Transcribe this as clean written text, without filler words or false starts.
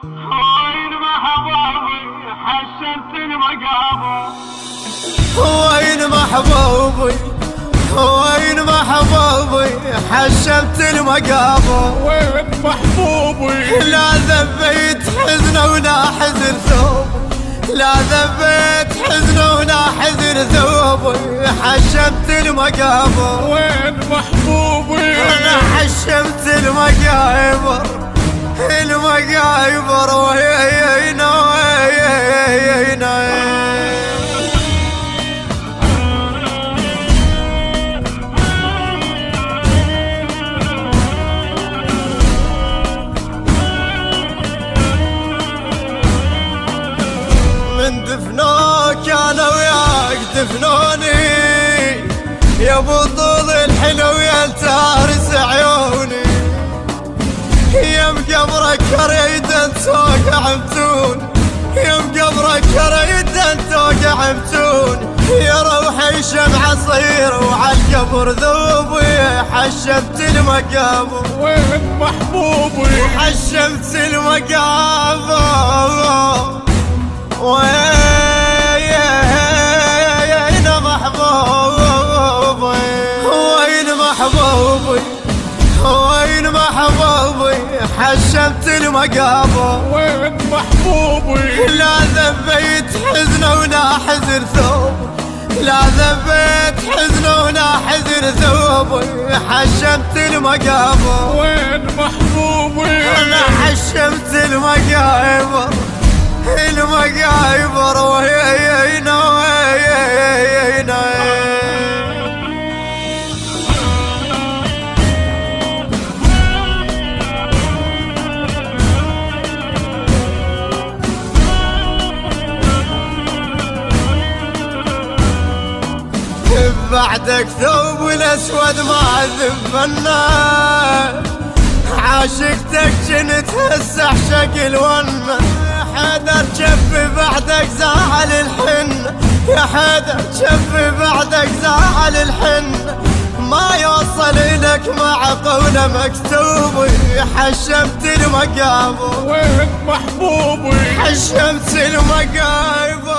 وين محبوبي حشمت المقابر؟ وين محبوبي وين محبوبي حشمت المقابر؟ وين محبوبي لا ذبيت حزن ولا حزن ثوب، لا ذبيت حزن ولا حزن ثوبي حشمت المقابر. وين محبوبي انا حشمت المقابر، المقابر وينا وينا. من دفنوك انا وياك دفنوني يا بطول الحلو يا تارس عيوني، يا مقبرك ريدا توقع متون، يا مقبرك ريدا توقع متون. يا روحي شمعة صير وعالقبر ذوبي حشمت المقابر. وين محبوبي حشمت المقابر. وين محبوبي وين محبوبي وين محبوبي حشمت المقابر. وين محبوبي لا ذبيت حزن ولا حزن ثوب، لا ذبيت حزن ولا حزن ثوبي حشمت المقابر. وين محبوبي انا حشمت المقابر، المقابر وينا وينا. بعدك ثوب الاسود ما ذبنا، عاشقتك جنت هسه اعشق الونه. حيدر جفي بعدك زعل الحن، يا حيدر جفي بعدك زعل الحن. ما يوصل لك مع قوله مكتوب حشمت المقابر. وين محبوبي حشمت المقابر.